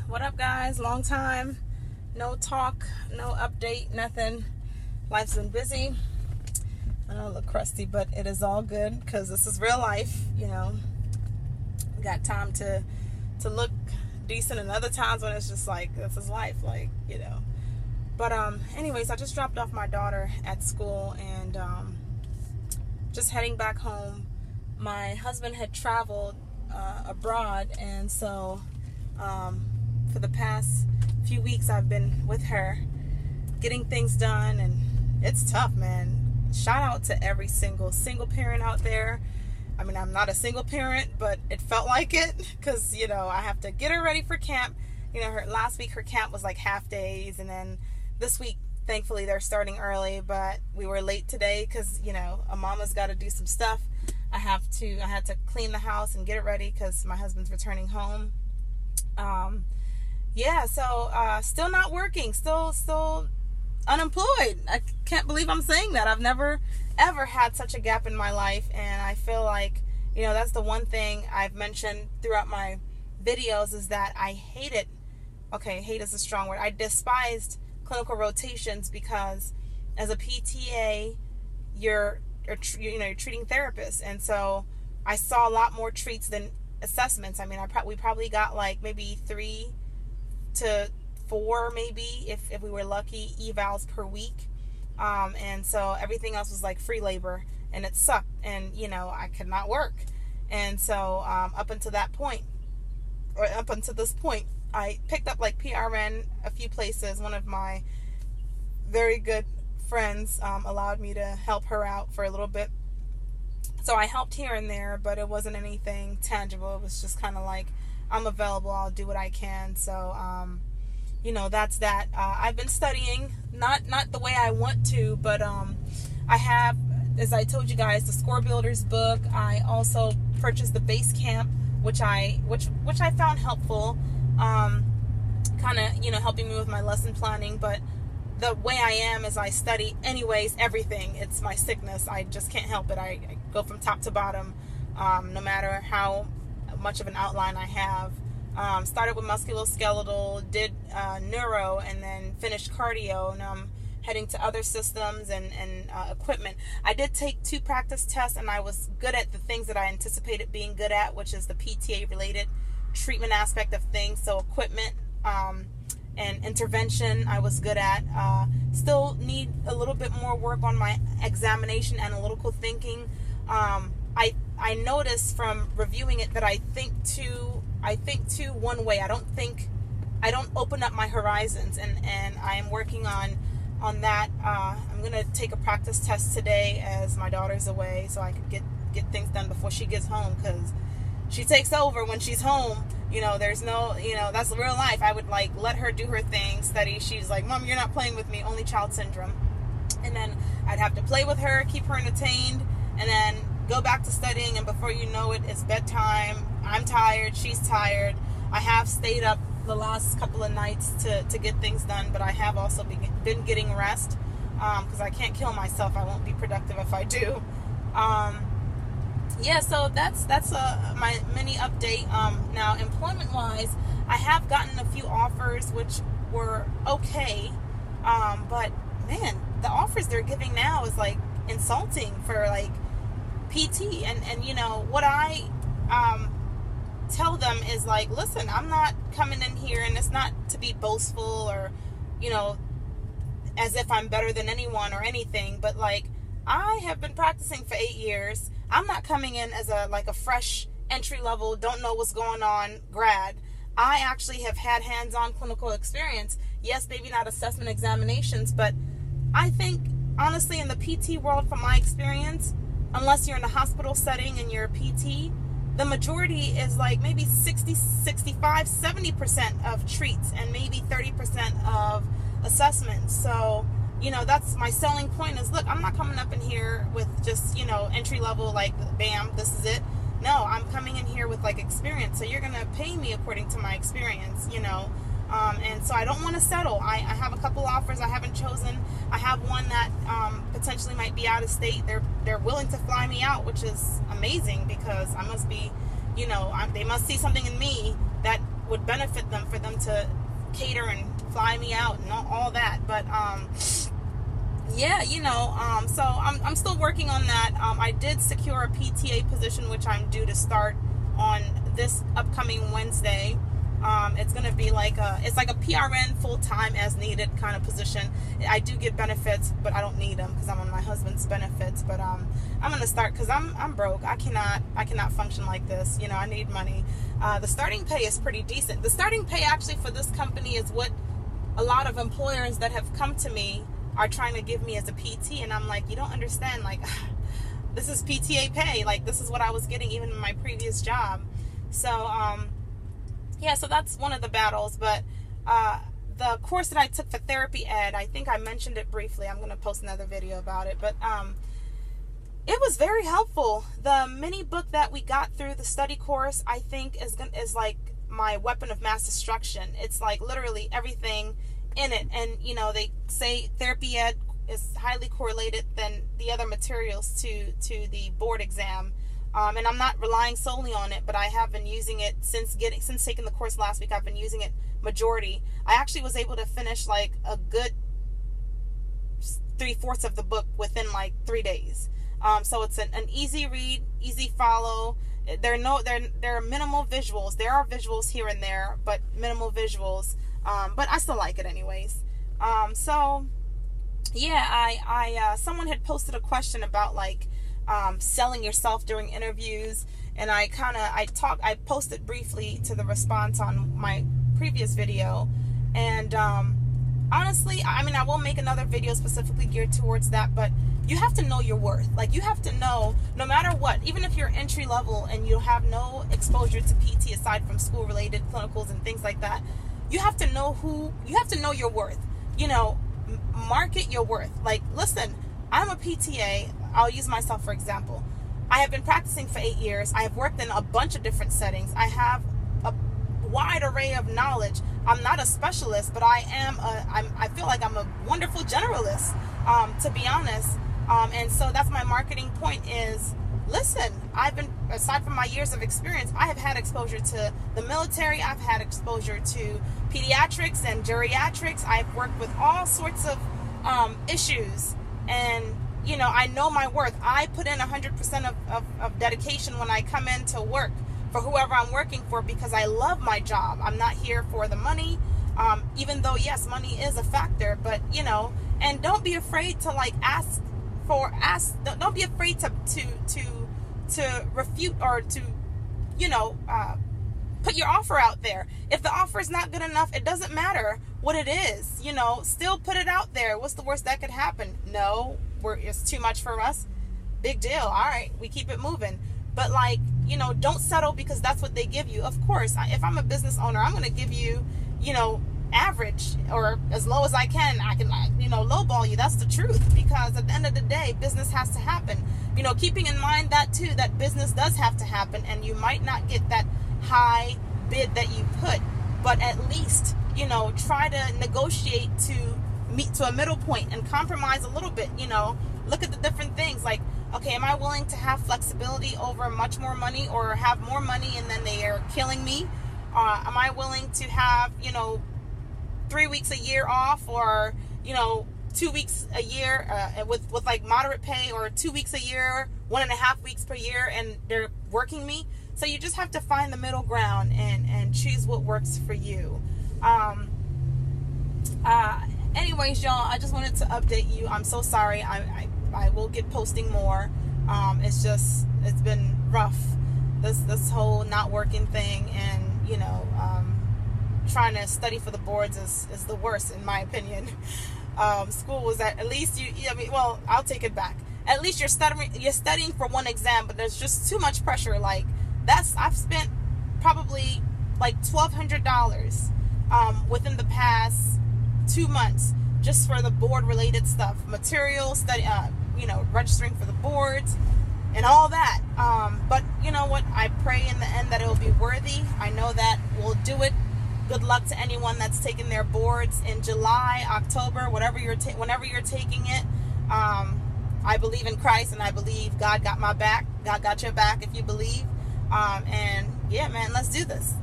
What up, guys? Long time. No talk, no update, nothing. Life's been busy. I know I look crusty, but it is all good because this is real life. We got time to look decent, and other times when it's just like, this is life, But anyways, I just dropped off my daughter at school and just heading back home. My husband had traveled abroad, and so for the past few weeks I've been with her getting things done, and it's tough, man. Shout out to every single parent out there. I mean, I'm not a single parent, but it felt like it because I have to get her ready for camp. Last week her camp was like half days, and then this week thankfully they're starting early, but we were late today because a mama's got to do some stuff. I had to clean the house and get it ready because my husband's returning home. So still not working, still unemployed. I can't believe I'm saying that. I've never ever had such a gap in my life, and I feel like that's the one thing I've mentioned throughout my videos is that I hate it. Okay, hate is a strong word. I despised clinical rotations because as a PTA you're treating therapists, and so I saw a lot more treats than assessments. I mean, we probably got like maybe 3 to 4, maybe if we were lucky, evals per week, and so everything else was like free labor, and it sucked, and I could not work. And so up until this point, I picked up like PRN a few places. One of my very good friends allowed me to help her out for a little bit. So I helped here and there, but it wasn't anything tangible. It was just kind of like, I'm available, I'll do what I can. So, that's that. I've been studying, not the way I want to, but I have, as I told you guys, the Score Builders book. I also purchased the Base Camp, which I found helpful, kind of, helping me with my lesson planning. But the way I am is I study anyways, everything. It's my sickness. I just can't help it. I go from top to bottom, no matter how much of an outline I have. Started with musculoskeletal, did neuro, and then finished cardio. Now I'm heading to other systems and equipment. I did take 2 practice tests, and I was good at the things that I anticipated being good at, which is the PTA-related treatment aspect of things. So equipment, and intervention I was good at. Still need a little bit more work on my examination analytical thinking. I noticed from reviewing it that I think too one way. I don't open up my horizons, and I am working on that. I'm gonna take a practice test today as my daughter's away, so I could get things done before she gets home, because she takes over when she's home. There's no, that's real life. I would let her do her thing, study. She's like, Mom, you're not playing with me, only child syndrome. And then I'd have to play with her, keep her entertained, and then go back to studying. And before you know it, it's bedtime. I'm tired. She's tired. I have stayed up the last couple of nights to get things done, but I have also been getting rest, because I can't kill myself. I won't be productive if I do. So that's my mini update. Now, employment-wise, I have gotten a few offers which were okay, but man, the offers they're giving now is like insulting for like PT, and what I tell them is like, listen, I'm not coming in here, and it's not to be boastful or as if I'm better than anyone or anything, but like, I have been practicing for 8 years. I'm not coming in as a fresh entry level, don't know what's going on grad. I actually have had hands-on clinical experience. Yes, maybe not assessment examinations, but I think honestly in the PT world, from my experience, unless you're in a hospital setting and you're a PT, the majority is like maybe 60, 65, 70% of treats and maybe 30% of assessments. So that's my selling point is, look, I'm not coming up in here with just, entry level, like, bam, this is it. No, I'm coming in here with, like, experience. So you're going to pay me according to my experience, and so I don't want to settle. I have a couple offers I haven't chosen. I have one that potentially might be out of state. They're willing to fly me out, which is amazing, because I must be, they must see something in me that would benefit them for them to cater and fly me out and all that. But yeah, so I'm still working on that. I did secure a PTA position, which I'm due to start on this upcoming Wednesday. It's going to be it's like a PRN full-time as needed kind of position. I do get benefits, but I don't need them because I'm on my husband's benefits. But I'm going to start because I'm broke. I cannot function like this. I need money. The starting pay is pretty decent. The starting pay actually for this company is what a lot of employers that have come to me are trying to give me as a PT, and I'm like, you don't understand, like, this is PTA pay, like, this is what I was getting even in my previous job. So yeah, so that's one of the battles. But the course that I took for therapy ed, I think I mentioned it briefly. I'm going to post another video about it, but it was very helpful. The mini book that we got through the study course, I think is like my weapon of mass destruction. It's like literally everything in it. And they say therapy ed is highly correlated than the other materials to the board exam. And I'm not relying solely on it, but I have been using it since taking the course last week. I've been using it majority. I actually was able to finish like a good 3/4 of the book within like 3 days. So it's an easy read, easy follow. There are minimal visuals. There are visuals here and there, but minimal visuals. But I still like it anyways. So yeah, I someone had posted a question about like selling yourself during interviews, and I posted briefly to the response on my previous video. And honestly, I mean, I will make another video specifically geared towards that, but you have to know your worth. Like, you have to know, no matter what, even if you're entry level and you have no exposure to PT aside from school related clinicals and things like that, you have to know your worth. Market your worth. Like, listen, I'm a PTA. I'll use myself for example. I have been practicing for 8 years. I have worked in a bunch of different settings. I have a wide array of knowledge. I'm not a specialist, but I feel like I'm a wonderful generalist, to be honest. And so that's my marketing point is, listen, aside from my years of experience, I have had exposure to the military. I've had exposure to pediatrics and geriatrics. I've worked with all sorts of issues, and I know my worth. I put in 100% of dedication when I come in to work for whoever I'm working for, because I love my job. I'm not here for the money, even though yes, money is a factor, but and don't be afraid to like don't be afraid to refute or to put your offer out there. If the offer is not good enough, it doesn't matter what it is, still put it out there. What's the worst that could happen? No, it's too much for us. Big deal. All right, we keep it moving. But like, don't settle because that's what they give you. Of course, if I'm a business owner, I'm going to give you, average or as low as I can. I can, lowball you. That's the truth, because at the end of the day, business has to happen. Keeping in mind that too, that business does have to happen, and you might not get that high bid that you put, but at least, try to negotiate to meet to a middle point and compromise a little bit. Look at the different things. Like, okay, am I willing to have flexibility over much more money, or have more money and then they are killing me? Am I willing to have, 3 weeks a year off, or 2 weeks a year with like moderate pay, or 2 weeks a year, 1.5 weeks per year, and they're working me? So you just have to find the middle ground and choose what works for you. Anyways, y'all, I just wanted to update you. I'm so sorry. I will get posting more. It's been rough, this whole not working thing, and trying to study for the boards is the worst in my opinion. School was at least I'll take it back. At least you're studying for one exam, but there's just too much pressure. Like, I've spent probably like $1,200 within the past 2 months just for the board related stuff, materials, registering for the boards and all that. But you know what? I pray in the end that it will be worthy. I know that we'll do it. Good luck to anyone that's taking their boards in July, October, whenever you're taking it. I believe in Christ, and I believe God got my back. God got your back if you believe. And yeah, man, let's do this.